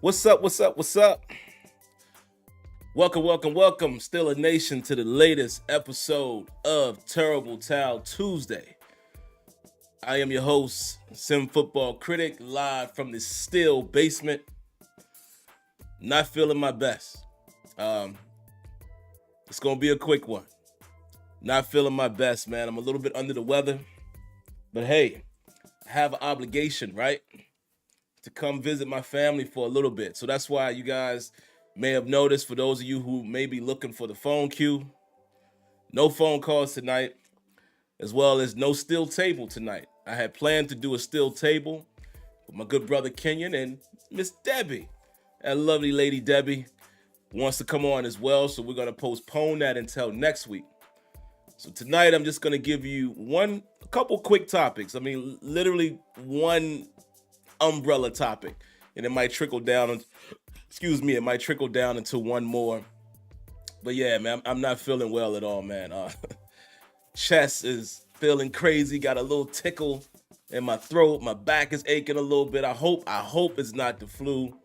What's up? What's up? What's up? Welcome, welcome, welcome, Steeler Nation, to the latest episode of Terrible Towel Tuesday. I am your host, SimFBallCritic, live from the Steel basement. Not feeling my best. It's gonna be a quick one. Not feeling my best, man. I'm a little bit under the weather, but hey, I have an obligation, right? To come visit my family for a little bit. So that's why you guys may have noticed, for those of you who may be looking for the phone queue, no phone calls tonight, as well as no steel table tonight. I had planned to do a steel table with my good brother Kenyon and Miss Debbie. That lovely lady Debbie wants to come on as well, so we're going to postpone that until next week. So tonight I'm just going to give you a couple quick topics. I mean, literally one umbrella topic, and it might trickle down into one more. But yeah, man, I'm not feeling well at all, man. Chest is feeling crazy, got a little tickle in my throat, my back is aching a little bit. I hope it's not the flu.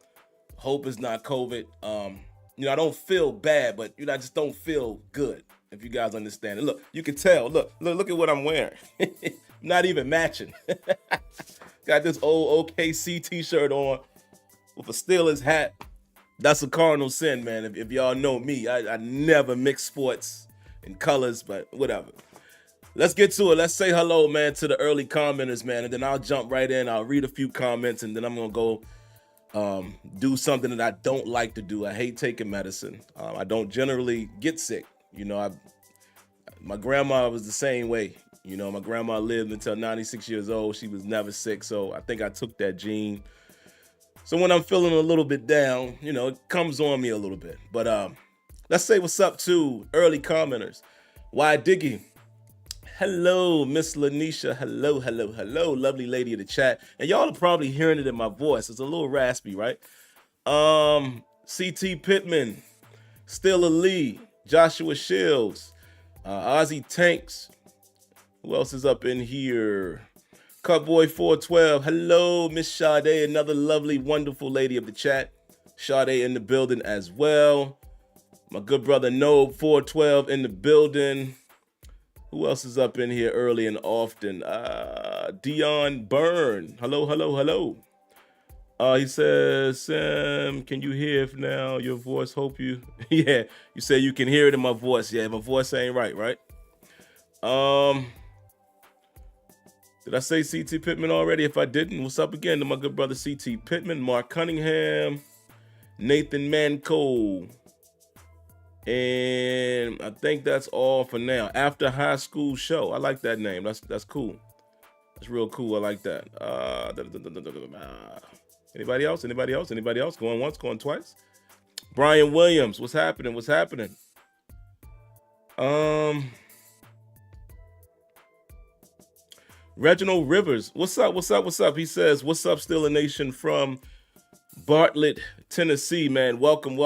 Hope it's not COVID. I don't feel bad, but I just don't feel good, if you guys understand it. Look, you can tell. Look at what I'm wearing. Not even matching. Got this old OKC t-shirt on with a Steelers hat. That's a cardinal sin, man. If y'all know me, I never mix sports and colors, but whatever. Let's get to it. Let's say hello, man, to the early commenters, man, and then I'll jump right in. I'll read a few comments, and then I'm going to go do something that I don't like to do. I hate taking medicine. I don't generally get sick. My grandma was the same way. My grandma lived until 96 years old. She was never sick, so I think I took that gene. So when I'm feeling a little bit down, it comes on me a little bit. But let's say what's up to early commenters. Why Diggy? Hello, Miss Lanisha. Hello, hello, hello, lovely lady of the chat. And y'all are probably hearing it in my voice. It's a little raspy, right? CT Pittman, Stilla Lee, Joshua Shields, Ozzy Tanks. Who else is up in here? Cutboy 412. Hello, Miss Sade, another lovely, wonderful lady of the chat. Sade in the building as well. My good brother Nobe 412 in the building. Who else is up in here early and often? Dion Byrne. Hello, hello, hello. He says, Sam, can you hear now your voice? Hope you... Yeah, you say you can hear it in my voice. Yeah, my voice ain't right? Did I say CT Pittman already? If I didn't, what's up again to my good brother CT Pittman, Mark Cunningham, Nathan Manco. And I think that's all for now. After High School Show. I like that name. That's cool. That's real cool. I like that. Anybody else? Going once, going twice? Brian Williams, what's happening? Reginald Rivers, what's up? He says, what's up, Steeler Nation from Bartlett, Tennessee, man. Welcome.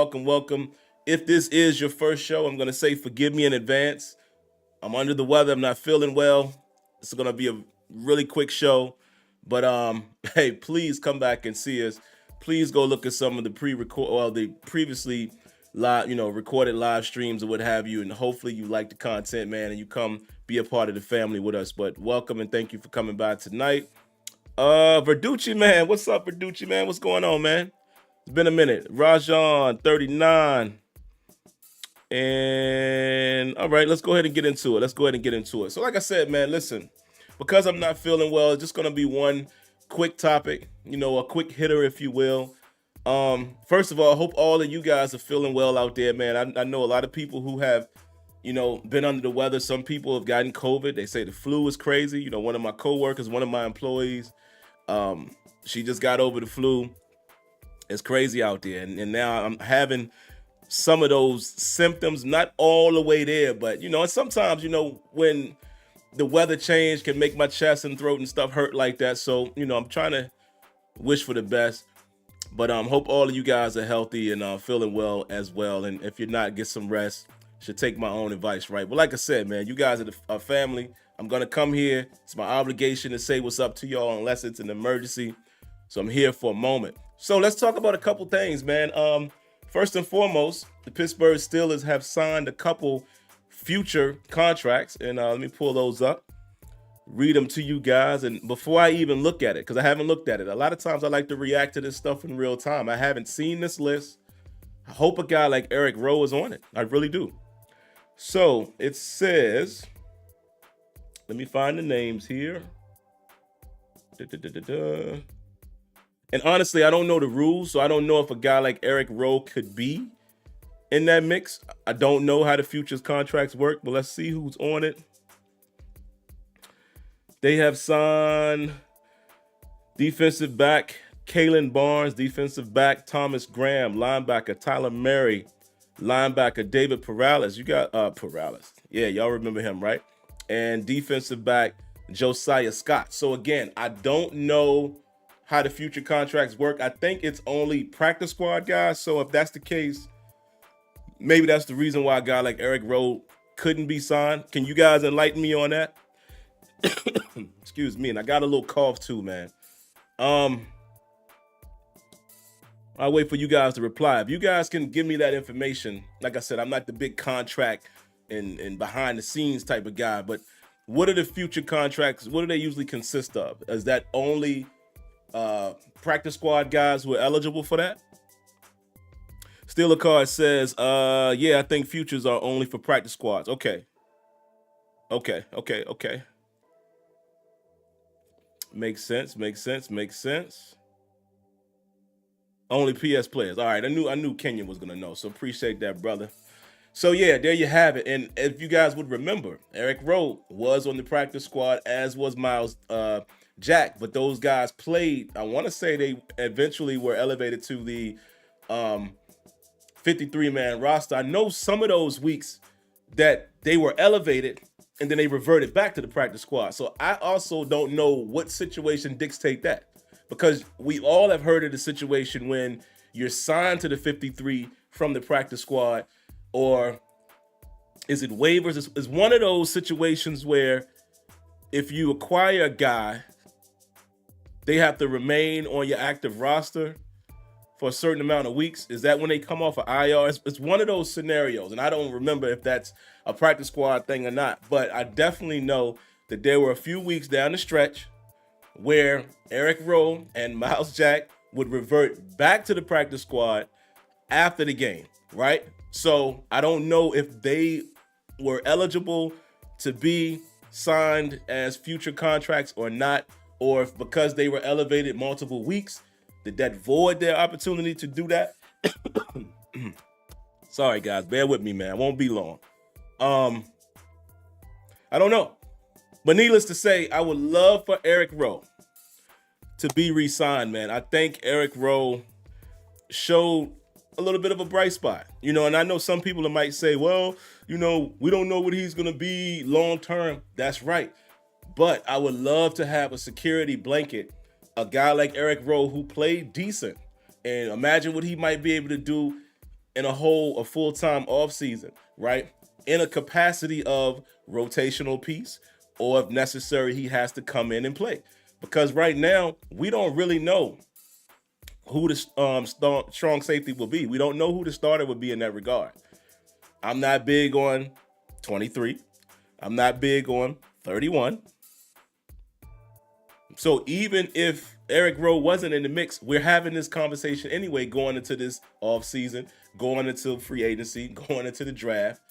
If this is your first show, I'm going to say forgive me in advance. I'm under the weather. I'm not feeling well. It's going to be a really quick show. But hey, please come back and see us. Please go look at some of the previously live, recorded live streams or what have you. And hopefully you like the content, man, and you come be a part of the family with us. But welcome and thank you for coming by tonight. Verducci, man. What's up, Verducci, man? What's going on, man? It's been a minute. Rajan, 39. And all right, let's go ahead and get into it. So like I said, man, listen, because I'm not feeling well, it's just going to be one quick topic, a quick hitter, if you will. First of all, I hope all of you guys are feeling well out there, man. I know a lot of people who have, been under the weather. Some people have gotten COVID. They say the flu is crazy. One of my coworkers, one of my employees, she just got over the flu. It's crazy out there. And now I'm having some of those symptoms, not all the way there, but, and sometimes, when the weather change can make my chest and throat and stuff hurt like that. So, I'm trying to wish for the best. But hope all of you guys are healthy and feeling well as well. And if you're not, get some rest. Should take my own advice, right? But like I said, man, you guys are a family. I'm going to come here. It's my obligation to say what's up to y'all unless it's an emergency. So I'm here for a moment. So let's talk about a couple things, man. First and foremost, the Pittsburgh Steelers have signed a couple future contracts, and let me pull those up, read them to you guys. And before I even look at it, because I haven't looked at it, a lot of times I like to react to this stuff in real time. I haven't seen this list. I hope a guy like Eric Rowe is on it. I really do. So it says, let me find the names here. And honestly, I don't know the rules, so I don't know if a guy like Eric Rowe could be in that mix. I don't know how the futures contracts work, but let's see who's on it. They have signed defensive back Kalen Barnes, defensive back Thomas Graham, linebacker Tyler Murray, linebacker David Perales. You got Perales. Yeah, y'all remember him, right? And defensive back Josiah Scott. So again, I don't know how the future contracts work. I think it's only practice squad guys. So if that's the case, maybe that's the reason why a guy like Eric Rowe couldn't be signed. Can you guys enlighten me on that? Excuse me. And I got a little cough too, man. I'll wait for you guys to reply. If you guys can give me that information, like I said, I'm not the big contract and behind the scenes type of guy, but what are the future contracts? What do they usually consist of? Is that only practice squad guys who are eligible for that? Steeler card says, yeah, I think futures are only for practice squads. Okay. Makes sense. Only PS players. All right, I knew Kenyon was gonna know, so appreciate that, brother. So yeah, there you have it. And if you guys would remember, Eric Rowe was on the practice squad, as was Miles Jack, but those guys played. I want to say they eventually were elevated to the 53-man roster. I know some of those weeks that they were elevated and then they reverted back to the practice squad. So I also don't know what situation dictates that, because we all have heard of the situation when you're signed to the 53 from the practice squad, or is it waivers? It's one of those situations where if you acquire a guy, they have to remain on your active roster for a certain amount of weeks. Is that when they come off of IR? It's one of those scenarios, and I don't remember if that's a practice squad thing or not, but I definitely know that there were a few weeks down the stretch where Eric Rowe and Miles Jack would revert back to the practice squad after the game, right? So I don't know if they were eligible to be signed as future contracts or not, or if because they were elevated multiple weeks, did that void their opportunity to do that? Sorry, guys. Bear with me, man. I won't be long. I don't know. But needless to say, I would love for Eric Rowe to be re-signed, man. I think Eric Rowe showed a little bit of a bright spot, and I know some people might say, well, we don't know what he's going to be long-term. That's right. But I would love to have a security blanket, a guy like Eric Rowe who played decent, and imagine what he might be able to do in a full-time offseason, right? In a capacity of rotational piece, or if necessary, he has to come in and play. Because right now, we don't really know who the strong safety will be. We don't know who the starter would be in that regard. I'm not big on 23. I'm not big on 31. So even if Eric Rowe wasn't in the mix, we're having this conversation anyway going into this offseason, going into free agency, going into the draft.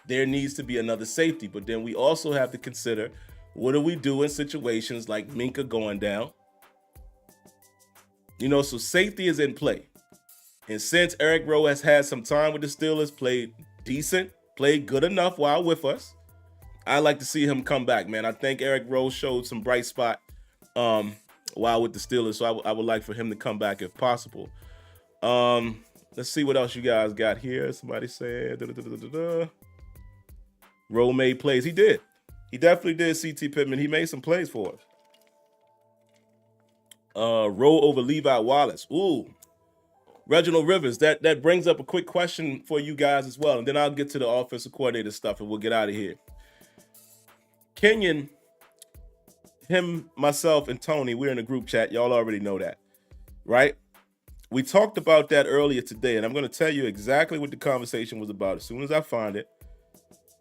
There needs to be another safety. But then we also have to consider, what do we do in situations like Minka going down? So safety is in play. And since Eric Rowe has had some time with the Steelers, played decent, played good enough while with us, I like to see him come back, man. I think Eric Rowe showed some bright spot while with the Steelers, so I would like for him to come back if possible. Let's see what else you guys got here. Somebody said, Rowe made plays. He did. He definitely did, C.T. Pittman. He made some plays for us. Rowe over Levi Wallace. Ooh. Reginald Rivers. That brings up a quick question for you guys as well, and then I'll get to the offensive coordinator stuff, and we'll get out of here. Kenyon, him, myself, and Tony, we're in a group chat. Y'all already know that, right? We talked about that earlier today, and I'm going to tell you exactly what the conversation was about as soon as I find it.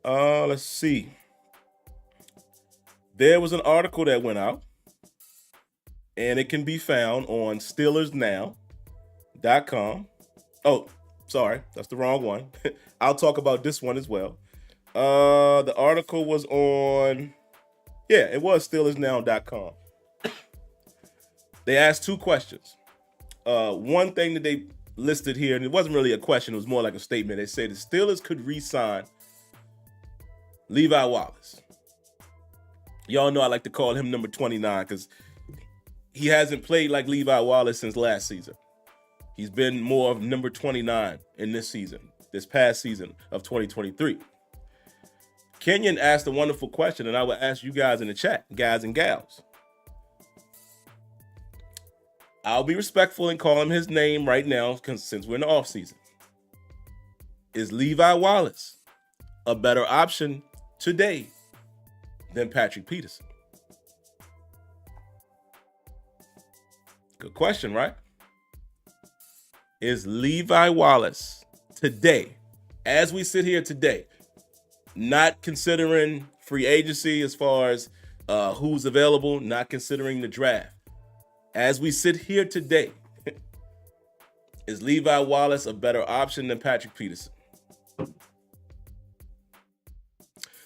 Let's see. There was an article that went out, and it can be found on SteelersNow.com. Oh, sorry, that's the wrong one. I'll talk about this one as well. The article was on, it was SteelersNow.com. They asked two questions. One thing that they listed here, and it wasn't really a question, it was more like a statement. They say the Steelers could re-sign Levi Wallace. Y'all know I like to call him number 29 because he hasn't played like Levi Wallace since last season. He's been more of number 29 in this past season of 2023. Kenyon asked a wonderful question, and I would ask you guys in the chat, guys and gals. I'll be respectful and call him his name right now since we're in the offseason. Is Levi Wallace a better option today than Patrick Peterson? Good question, right? Is Levi Wallace today, as we sit here today, not considering free agency as far as who's available, not considering the draft, as we sit here today, is Levi Wallace a better option than Patrick Peterson?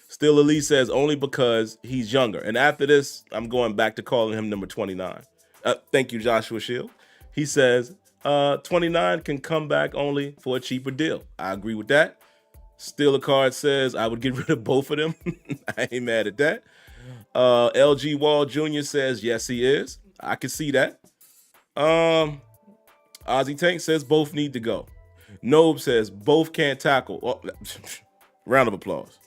Still Elite says only because he's younger. And after this, I'm going back to calling him number 29. Thank you, Joshua Shield. He says 29 can come back only for a cheaper deal. I agree with that. Still a Card says I would get rid of both of them. I ain't mad at that. LG Wall Jr. says yes, he is. I can see that. Ozzy Tank says both need to go. Nobe says both can't tackle. Oh, round of applause.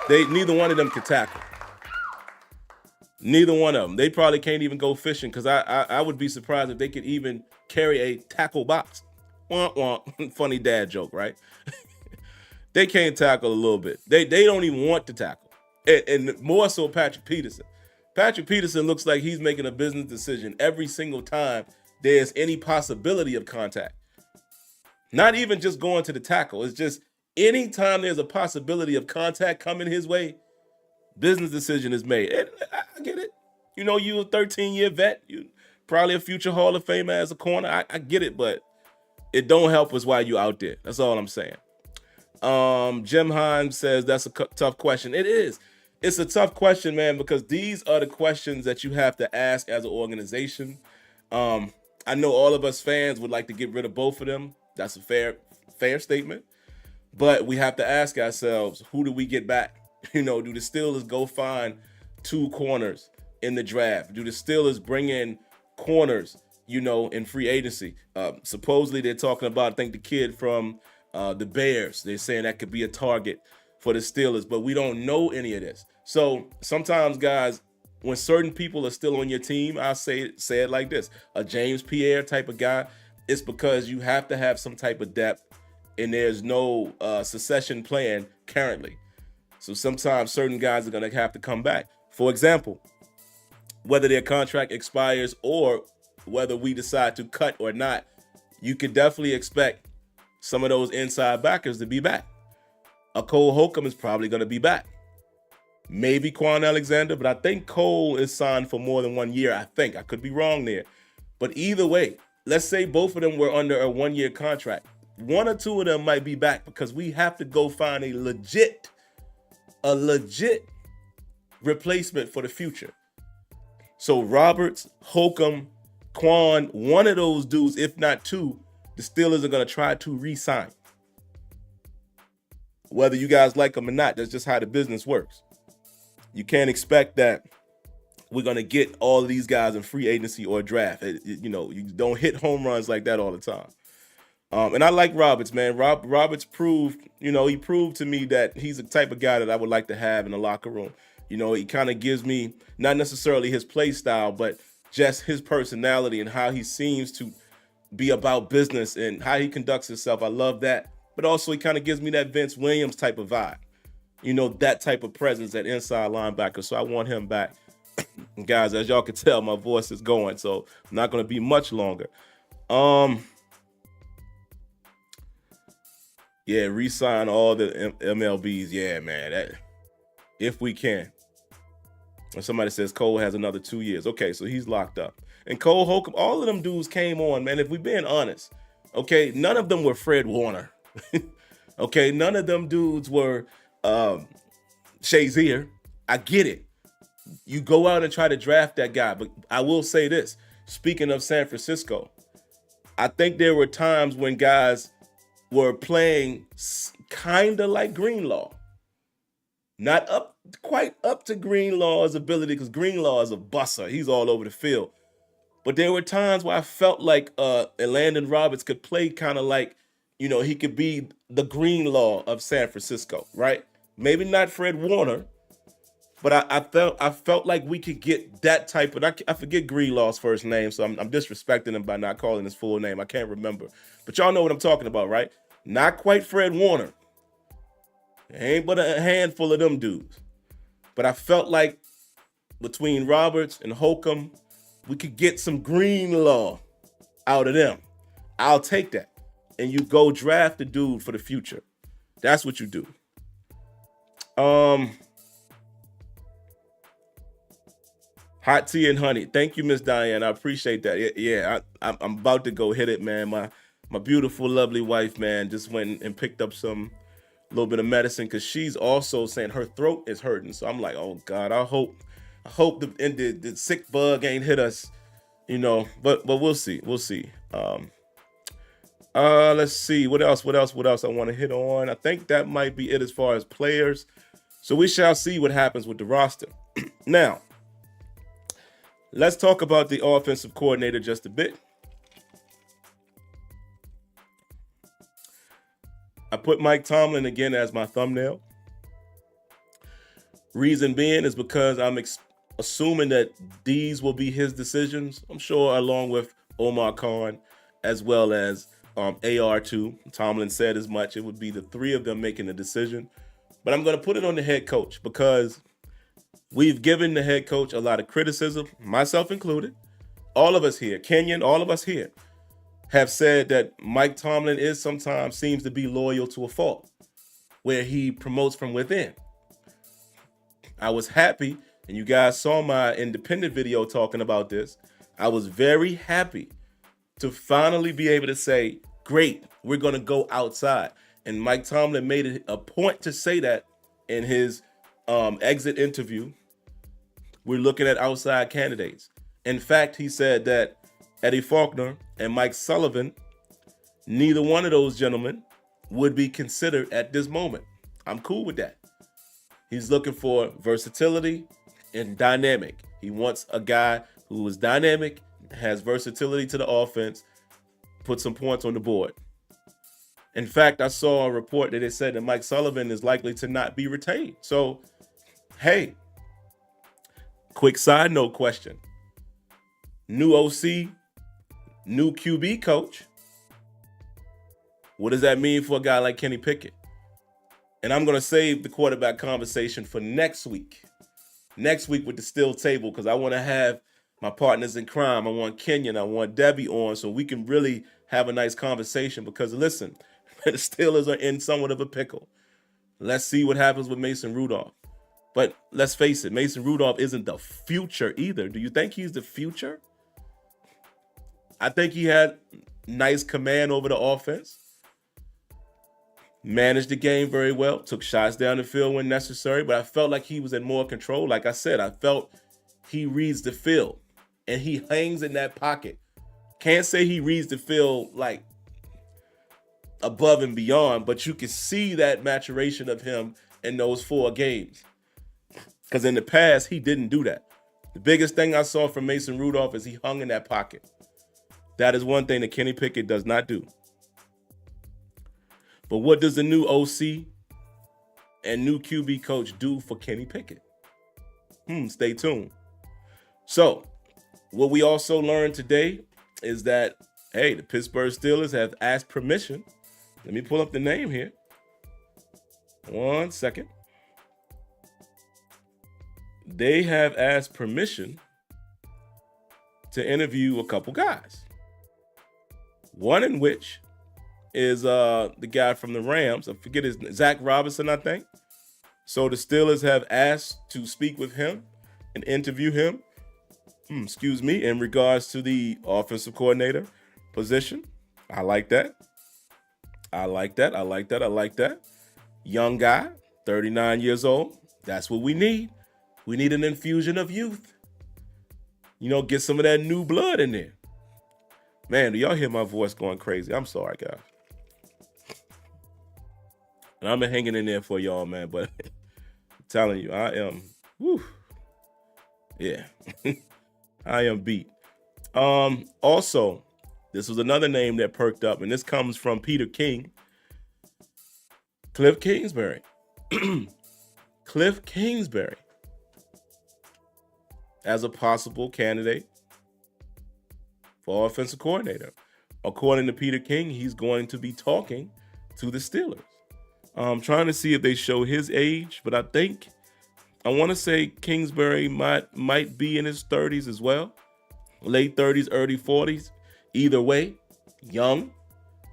Neither one of them can tackle. Neither one of them. They probably can't even go fishing because I would be surprised if they could even carry a tackle box. Womp womp. Funny dad joke, right? They can't tackle a little bit. They don't even want to tackle. And more so Patrick Peterson. Patrick Peterson looks like he's making a business decision every single time there's any possibility of contact. Not even just going to the tackle. It's just anytime there's a possibility of contact coming his way, business decision is made. And I get it. You know, you a 13-year vet. You probably a future Hall of Famer as a corner. I get it, but it don't help us while you out there. That's all I'm saying. Jim Hines says that's a tough question. It is. It's a tough question, man, because these are the questions that you have to ask as an organization. I know all of us fans would like to get rid of both of them. That's a fair statement. But we have to ask ourselves, who do we get back? You know, do the Steelers go find two corners in the draft? Do the Steelers bring in corners, you know, in free agency? Supposedly they're talking about, I think, the kid from the Bears. They're saying that could be a target for the Steelers, but we don't know any of this. So sometimes, guys, when certain people are still on your team, I'll say it like this. A James Pierre type of guy, it's because you have to have some type of depth, and there's no succession plan currently. So sometimes certain guys are going to have to come back. For example, whether their contract expires or whether we decide to cut or not, you could definitely expect some of those inside backers to be back. A Cole Holcomb is probably going to be back. Maybe Quan Alexander, but I think Cole is signed for more than 1 year. I think. I could be wrong there. But either way, let's say both of them were under a 1-year contract. One or two of them might be back because we have to go find a legit replacement for the future. So Roberts, Holcomb, Quan, one of those dudes, if not two, the Steelers are going to try to re-sign. Whether you guys like them or not, that's just how the business works. You can't expect that we're going to get all of these guys in free agency or draft. You don't hit home runs like that all the time. And I like Roberts, man. Roberts proved to me that he's the type of guy that I would like to have in the locker room. You know, he kind of gives me not necessarily his play style, but just his personality and how he seems to be about business and how he conducts himself. I love that. But also he kind of gives me that Vince Williams type of vibe. that type of presence at inside linebacker. So I want him back. And guys, as y'all can tell, my voice is going, so I'm not going to be much longer. Yeah, re-sign all the MLBs. Yeah, man, if we can. And somebody says Cole has another 2 years. Okay, so he's locked up. And Cole Holcomb, all of them dudes came on, man. If we're being honest, okay, none of them were Fred Warner. Okay, none of them dudes were Shazier. I get it. You go out and try to draft that guy. But I will say this, speaking of San Francisco, I think there were times when guys were playing kind of like Greenlaw. Not quite up to Greenlaw's ability, because Greenlaw is a busser. He's all over the field. But there were times where I felt like Landon Roberts could play kind of like, he could be the Greenlaw of San Francisco, right? Maybe not Fred Warner, but I felt like we could get that type of, I forget Greenlaw's first name, so I'm disrespecting him by not calling his full name. I can't remember. But y'all know what I'm talking about, right? Not quite Fred Warner. Ain't but a handful of them dudes. But I felt like between Roberts and Holcomb, we could get some Greenlaw out of them. I'll take that. And you go draft the dude for the future. That's what you do. Hot tea and honey. Thank you, Miss Diane. I appreciate that. Yeah, I'm about to go hit it, man. My beautiful, lovely wife, man, just went and picked up some little bit of medicine, because she's also saying her throat is hurting. So I'm like, oh God, I hope the sick bug ain't hit us, but we'll see. Let's see what else I want to hit on. I think that might be it as far as players. So we shall see what happens with the roster. Now, let's talk about the offensive coordinator just a bit. I put Mike Tomlin again as my thumbnail. Reason being is because I'm assuming that these will be his decisions. I'm sure along with Omar Khan as well as AR2. Tomlin said as much. It would be the three of them making the decision. But I'm going to put it on the head coach, because we've given the head coach a lot of criticism, myself included. All of us here, Kenyon, all of us here, have said that Mike Tomlin sometimes seems to be loyal to a fault, where he promotes from within. I was happy, and you guys saw my independent video talking about this. I was very happy to finally be able to say, great, we're going to go outside. And Mike Tomlin made it a point to say that in his exit interview. We're looking at outside candidates. In fact, he said that Eddie Faulkner and Mike Sullivan, neither one of those gentlemen would be considered at this moment. I'm cool with that. He's looking for versatility and dynamic. He wants a guy who is dynamic, has versatility to the offense, put some points on the board. In fact, I saw a report that it said that Mike Sullivan is likely to not be retained. So, hey, quick side note question. New OC, new QB coach. What does that mean for a guy like Kenny Pickett? And I'm going to save the quarterback conversation for next week. Next week with the Steel Table, because I want to have my partners in crime. I want Kenyon, I want Debbie on, so we can really have a nice conversation. Because listen, the Steelers are in somewhat of a pickle. Let's see what happens with Mason Rudolph. But let's face it, Mason Rudolph isn't the future either. Do you think he's the future? I think he had nice command over the offense. Managed the game very well. Took shots down the field when necessary. But I felt like he was in more control. Like I said, I felt he reads the field. And he hangs in that pocket. Can't say he reads the field like above and beyond. But you can see that maturation of him in those 4 games. Because in the past, he didn't do that. The biggest thing I saw from Mason Rudolph is he hung in that pocket. That is one thing that Kenny Pickett does not do. But what does the new OC and new QB coach do for Kenny Pickett? Stay tuned. So, what we also learned today is that, hey, the Pittsburgh Steelers have asked permission. Let me pull up the name here. 1 second. they have asked permission to interview a couple guys. One in which is the guy from the Rams. I forget his name, Zach Robinson, I think. So the Steelers have asked to speak with him and interview him, in regards to the offensive coordinator position. I like that. I like that. Young guy, 39 years old. That's what we need. We need an infusion of youth. Get some of that new blood in there. Man, do y'all hear my voice going crazy? I'm sorry, guys. And I've been hanging in there for y'all, man. But I'm telling you, I am, yeah, I am beat. Also, this was another name that perked up, and this comes from Peter King. Cliff Kingsbury. Cliff Kingsbury as a possible candidate for offensive coordinator. According to Peter King, he's going to be talking to the Steelers. I'm trying to see if they show his age, but I want to say Kingsbury might be in his 30s as well. Late 30s, early 40s. Either way, young,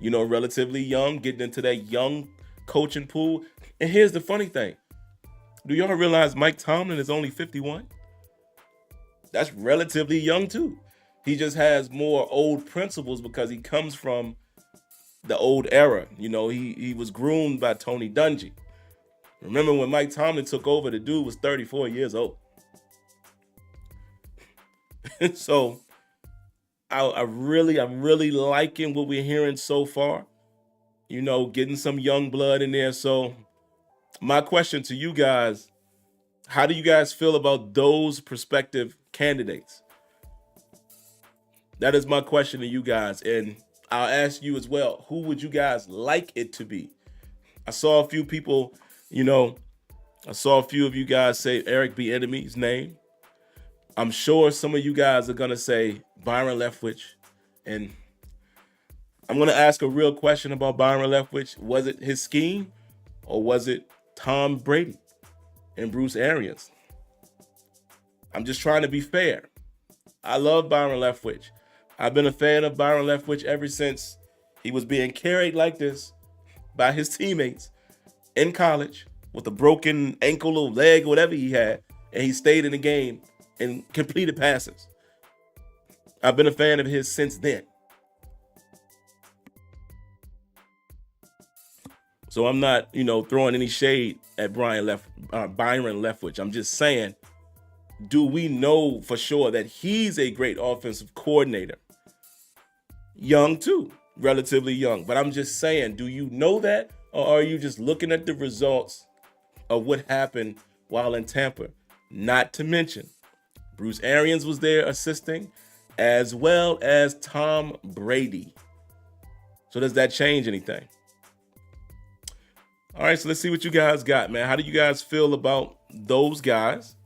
relatively young, getting into that young coaching pool. And here's the funny thing. Do y'all realize Mike Tomlin is only 51? That's relatively young too. He just has more old principles because he comes from the old era. He was groomed by Tony Dungy. Remember when Mike Tomlin took over, the dude was 34 years old. So I'm really liking what we're hearing so far. Getting some young blood in there. So my question to you guys, how do you guys feel about those prospective candidates? That is my question to you guys. And I'll ask you as well, who would you guys like it to be? I saw a few people, I saw a few of you guys say Eric Bieniemy's name. I'm sure some of you guys are going to say Byron Leftwich. And I'm going to ask a real question about Byron Leftwich. Was it his scheme or was it Tom Brady and Bruce Arians? I'm just trying to be fair. I love Byron Leftwich. I've been a fan of Byron Leftwich ever since he was being carried like this by his teammates in college with a broken ankle or leg, whatever he had, and he stayed in the game and completed passes. I've been a fan of his since then. So I'm not, throwing any shade at Byron Leftwich. I'm just saying, do we know for sure that he's a great offensive coordinator? Young too, relatively young. But I'm just saying, do you know that? Or are you just looking at the results of what happened while in Tampa? Not to mention, Bruce Arians was there assisting, as well as Tom Brady. So does that change anything? All right, so let's see what you guys got, man. How do you guys feel about those guys?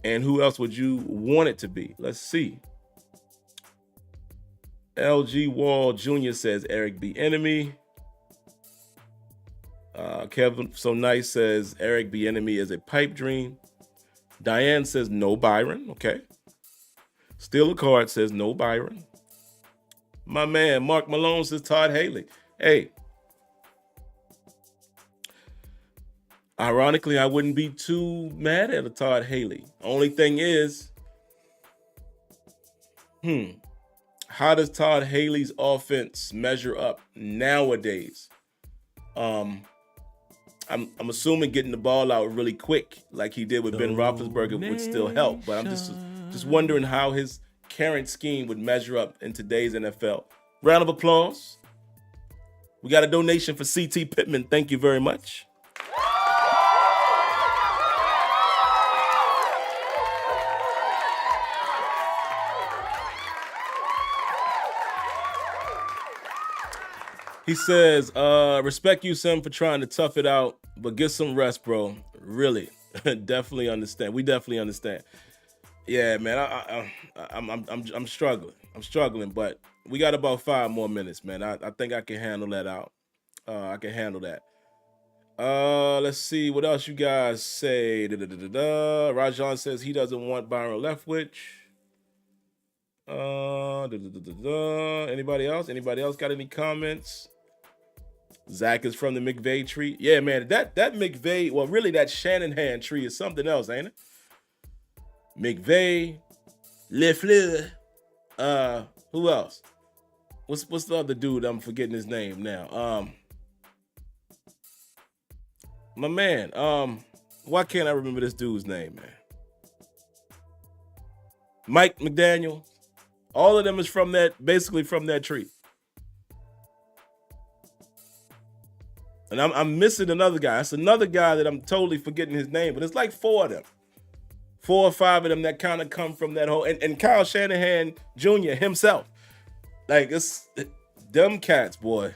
And who else would you want it to be? Let's see. LG Wall Jr. says Eric Bieniemy. Kevin So Nice says Eric Bieniemy is a pipe dream. Diane says no Byron. Okay. Steal a Card says no Byron. My man Mark Malone says Todd Haley. Hey. Ironically, I wouldn't be too mad at a Todd Haley. Only thing is, how does Todd Haley's offense measure up nowadays? I'm assuming getting the ball out really quick, like he did with Ben Roethlisberger, would still help. But I'm just wondering how his current scheme would measure up in today's NFL. Round of applause. We got a donation for C.T. Pittman. Thank you very much. He says, respect you, Sim, for trying to tough it out, but get some rest, bro. Really. Definitely understand. We definitely understand. Yeah, man, I'm struggling. I'm struggling, but we got about 5 more minutes, man. I think I can handle that out. I can handle that. Let's see what else you guys say. Rajan says he doesn't want Byron Leftwich. Anybody else? Anybody else got any comments? Zach is from the McVay tree. Yeah, man, that McVay, well, really that Shanahan tree is something else, ain't it? McVay, LeFleur. Who else? What's the other dude? I'm forgetting his name now. My man. Why can't I remember this dude's name, man? Mike McDaniel. All of them is from basically from that tree. And I'm missing another guy. That's another guy that I'm totally forgetting his name, but it's like 4 of them. 4 or 5 of them that kind of come from that whole, and Kyle Shanahan Jr. himself. Like, it's them cats, boy.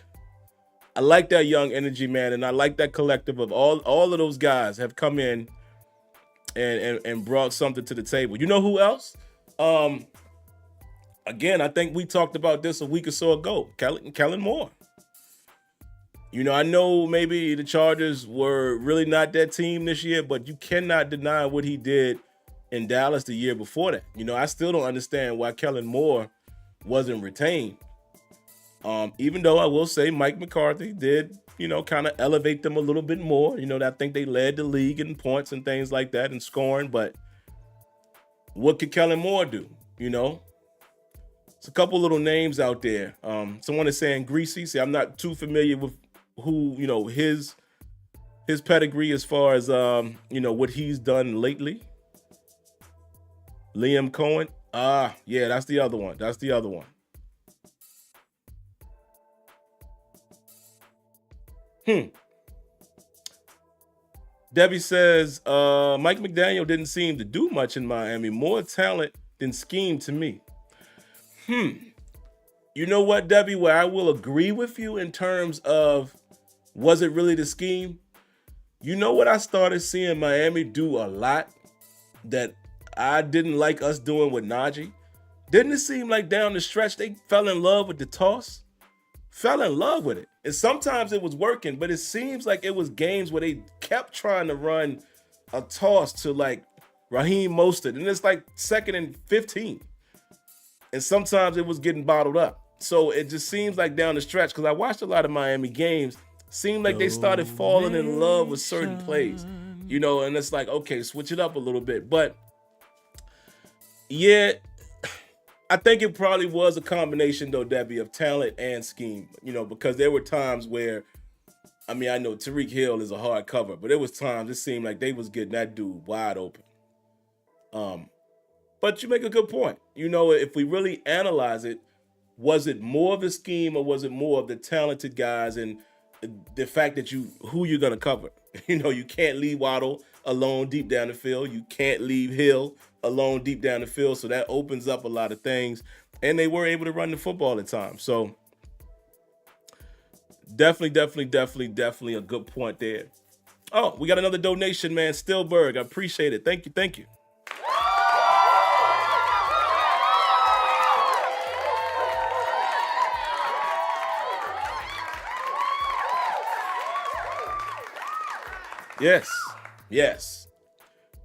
I like that young energy, man, and I like that collective of all of those guys have come in and brought something to the table. You know who else? Again, I think we talked about this a week or so ago. Kellen Moore. You know, I know maybe the Chargers were really not that team this year, but you cannot deny what he did in Dallas the year before that. You know, I still don't understand why Kellen Moore wasn't retained. Even though I will say Mike McCarthy did, you know, kind of elevate them a little bit more. You know, I think they led the league in points and things like that and scoring. But what could Kellen Moore do? You know, it's a couple little names out there. Someone is saying Greasy. See, I'm not too familiar with who, you know, his pedigree as far as, you know, what he's done lately. Liam Cohen. Yeah, that's the other one. That's the other one. Debbie says, Mike McDaniel didn't seem to do much in Miami. More talent than scheme to me. You know what, Debbie, where I will agree with you in terms of, was it really the scheme? You know what I started seeing Miami do a lot that I didn't like us doing with Najee? Didn't it seem like down the stretch they fell in love with the toss? Fell in love with it. And sometimes it was working, but it seems like it was games where they kept trying to run a toss to like Raheem Mostert, and it's like 2nd and 15. And sometimes it was getting bottled up. So it just seems like down the stretch, because I watched a lot of Miami games, seemed like they started falling in love with certain plays. You know, and it's like, okay, switch it up a little bit. But yeah, I think it probably was a combination, though, Debbie, of talent and scheme, you know, because there were times where, I mean, I know Tyreek Hill is a hard cover, but there was times it seemed like they was getting that dude wide open. But you make a good point. You know, if we really analyze it, was it more of the scheme or was it more of the talented guys and the fact that who you're going to cover? You know, you can't leave Waddle alone deep down the field. You can't leave Hill alone deep down the field. So that opens up a lot of things. And they were able to run the football at times. So definitely a good point there. Oh, we got another donation, man. Stillberg. I appreciate it. Thank you. Yes.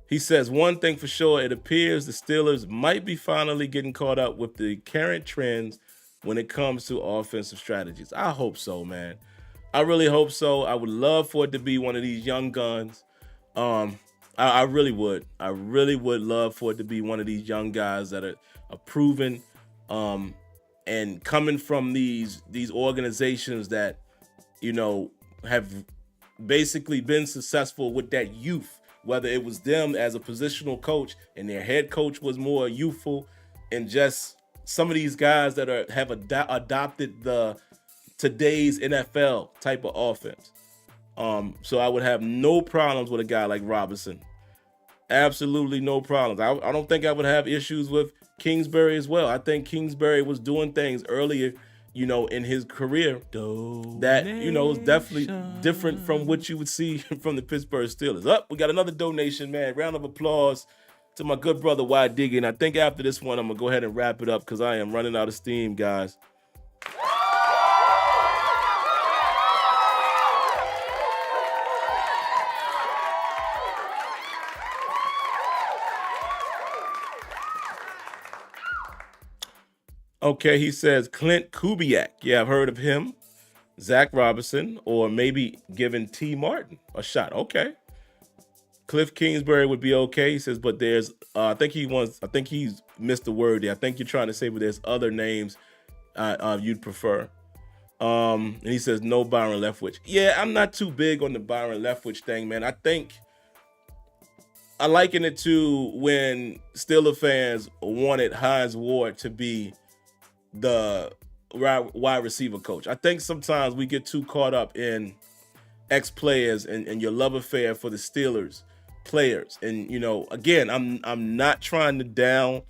He says, one thing for sure, it appears the Steelers might be finally getting caught up with the current trends when it comes to offensive strategies. I hope so, man. I really hope so. I would love for it to be one of these young guns. I really would. I really would love for it to be one of these young guys that are proven and coming from these organizations that, you know, have basically been successful with that youth, whether it was them as a positional coach and their head coach was more youthful, and just some of these guys that have adopted the today's NFL type of offense. So I would have no problems with a guy like Robinson. Absolutely no problems. I don't think I would have issues with Kingsbury as well. I think Kingsbury was doing things earlier, you know, in his career that, you know, is definitely different from what you would see from the Pittsburgh Steelers. We got another donation, man. Round of applause to my good brother, Y Diggy. And I think after this one, I'm going to go ahead and wrap it up because I am running out of steam, guys. Okay, he says Clint Kubiak. Yeah, I've heard of him. Zach Robinson, or maybe giving T. Martin a shot. Okay. Cliff Kingsbury would be okay. He says, but there's, I think he's missed the word there. I think you're trying to say, but there's other names you'd prefer. And he says, no Byron Leftwich. Yeah, I'm not too big on the Byron Leftwich thing, man. I think I liken it to when Steelers fans wanted Hines Ward to be the wide receiver coach. I think sometimes we get too caught up in ex-players and your love affair for the Steelers players. And, again, I'm not trying to down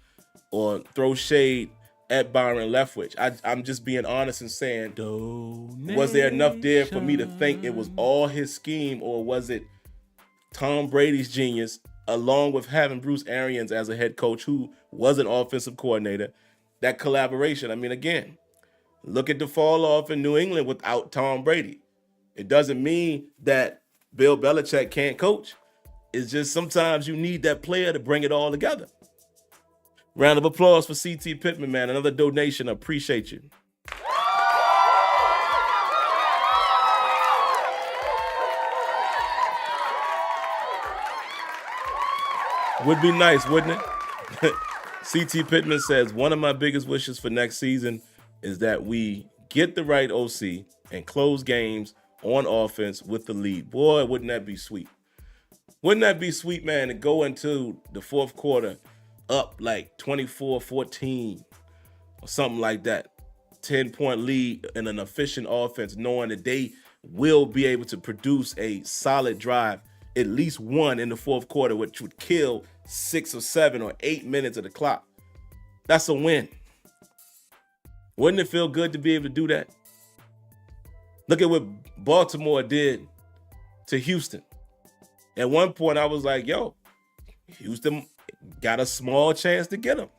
or throw shade at Byron Leftwich. I'm just being honest and saying, was there enough there for me to think it was all his scheme, or was it Tom Brady's genius, along with having Bruce Arians as a head coach who was an offensive coordinator? That collaboration. I mean, again, look at the fall off in New England without Tom Brady. It doesn't mean that Bill Belichick can't coach. It's just sometimes you need that player to bring it all together. Round of applause for C.T. Pittman, man. Another donation. I appreciate you. Would be nice, wouldn't it? C.T. Pittman says, one of my biggest wishes for next season is that we get the right OC and close games on offense with the lead. Boy, wouldn't that be sweet? Wouldn't that be sweet, man, to go into the fourth quarter up like 24-14 or something like that. 10-point lead in an efficient offense, knowing that they will be able to produce a solid drive, at least one in the fourth quarter, which would kill 6 or 7 or 8 minutes of the clock. That's a win. Wouldn't it feel good to be able to do that? Look at what Baltimore did to Houston. At one point, I was like, yo, Houston got a small chance to get them.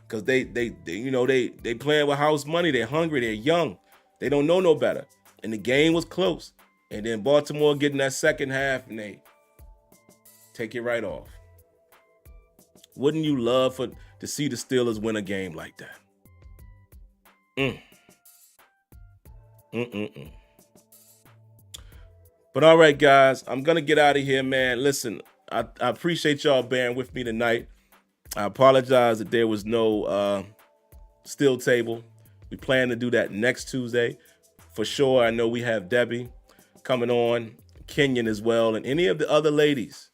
Because they playing with house money. They're hungry. They're young. They don't know no better. And the game was close. And then Baltimore getting that second half, and they take it right off. Wouldn't you love to see the Steelers win a game like that? But all right, guys, I'm going to get out of here, man. Listen, I appreciate y'all bearing with me tonight. I apologize that there was no still table. We plan to do that next Tuesday. For sure, I know we have Debbie coming on, Kenyon as well, and any of the other ladies.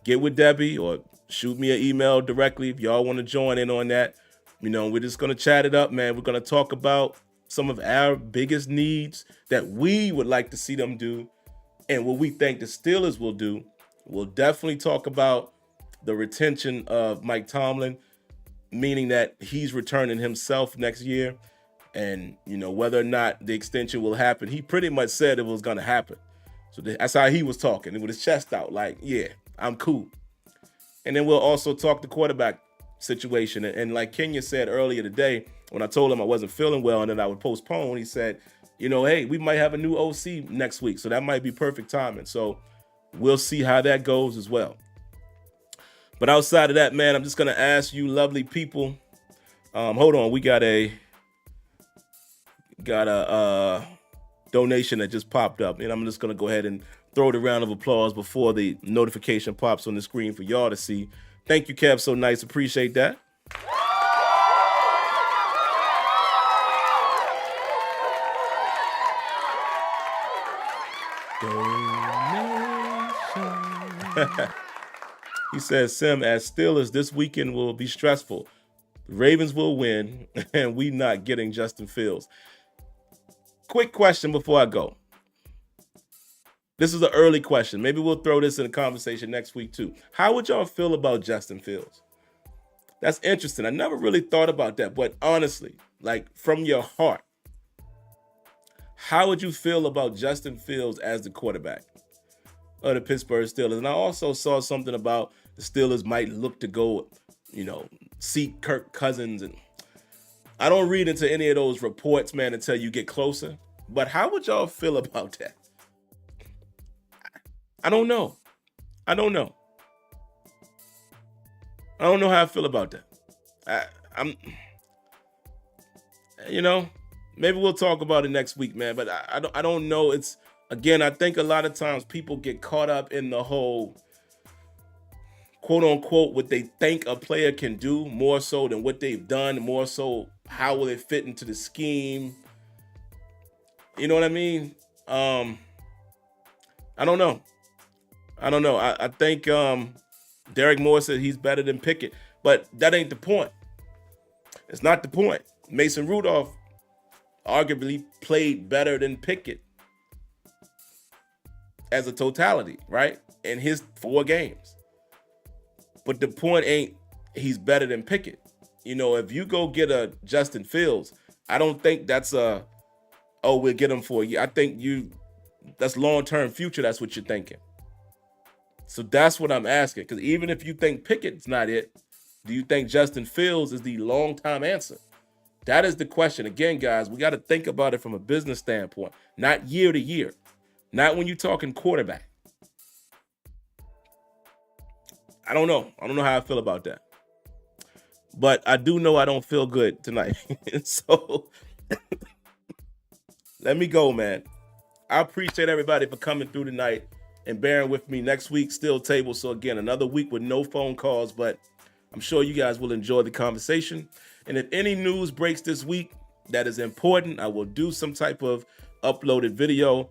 Get with Debbie or shoot me an email directly if y'all want to join in on that. We're just going to chat it up, man. We're going to talk about some of our biggest needs that we would like to see them do and what we think the Steelers will do. We'll definitely talk about the retention of Mike Tomlin, meaning that he's returning himself next year, and, whether or not the extension will happen. He pretty much said it was going to happen. So that's how he was talking, and with his chest out, like, yeah, I'm cool. And then we'll also talk the quarterback situation. And like Kenya said earlier today, when I told him I wasn't feeling well and that I would postpone, he said, hey, we might have a new OC next week. So that might be perfect timing. So we'll see how that goes as well. But outside of that, man, I'm just going to ask you lovely people. Hold on. We got a donation that just popped up. And I'm just going to go ahead and throw the round of applause before the notification pops on the screen for y'all to see. Thank you, Kev. So nice. Appreciate that. He says, Sim, as Steelers, this weekend will be stressful. The Ravens will win, and we not getting Justin Fields. Quick question before I go. This is an early question. Maybe we'll throw this in a conversation next week, too. How would y'all feel about Justin Fields? That's interesting. I never really thought about that. But honestly, like from your heart, how would you feel about Justin Fields as the quarterback of the Pittsburgh Steelers? And I also saw something about the Steelers might look to go, seek Kirk Cousins. And I don't read into any of those reports, man, until you get closer. But how would y'all feel about that? I don't know. I don't know how I feel about that. you know, maybe we'll talk about it next week, man. But I don't know. It's again, I think a lot of times people get caught up in the whole quote unquote what they think a player can do more so than what they've done, more so how will it fit into the scheme. You know what I mean? I don't know. I think Derek Moore said he's better than Pickett, but that ain't the point. It's not the point. Mason Rudolph arguably played better than Pickett as a totality, right? In his 4 games. But the point ain't he's better than Pickett. You know, if you go get a Justin Fields, I don't think that's we'll get him for a year. I think that's long-term future. That's what you're thinking. So that's what I'm asking. Because even if you think Pickett's not it, do you think Justin Fields is the long-time answer? That is the question. Again, guys, we got to think about it from a business standpoint, not year to year, not when you're talking quarterback. I don't know. I don't know how I feel about that. But I do know I don't feel good tonight. So let me go, man. I appreciate everybody for coming through tonight and bearing with me. Next week, still table. So again, another week with no phone calls, but I'm sure you guys will enjoy the conversation. And if any news breaks this week that is important, I will do some type of uploaded video.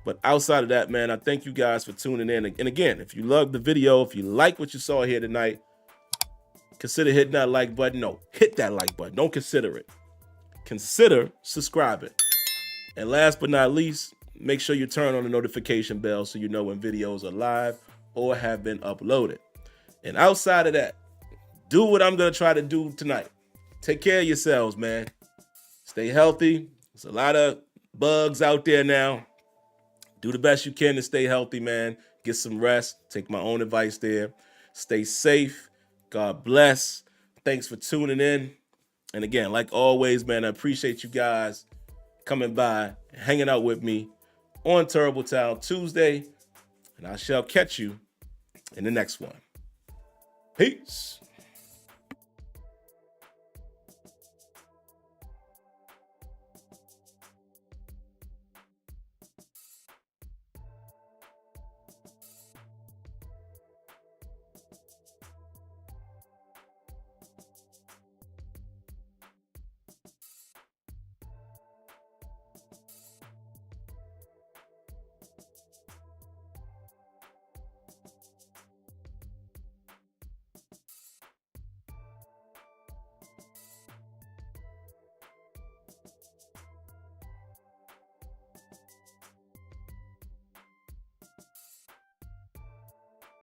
But outside of that, man, I thank you guys for tuning in. And again, if you love the video, if you like what you saw here tonight, consider hitting that like button. No, hit that like button. Don't consider it. Consider subscribing. And last but not least, make sure you turn on the notification bell so you know when videos are live or have been uploaded. And outside of that, do what I'm going to try to do tonight. Take care of yourselves, man. Stay healthy. There's a lot of bugs out there now. Do the best you can to stay healthy, man. Get some rest. Take my own advice there. Stay safe. God bless. Thanks for tuning in. And again, like always, man, I appreciate you guys coming by, hanging out with me on Terrible Town Tuesday. And I shall catch you in the next one. Peace.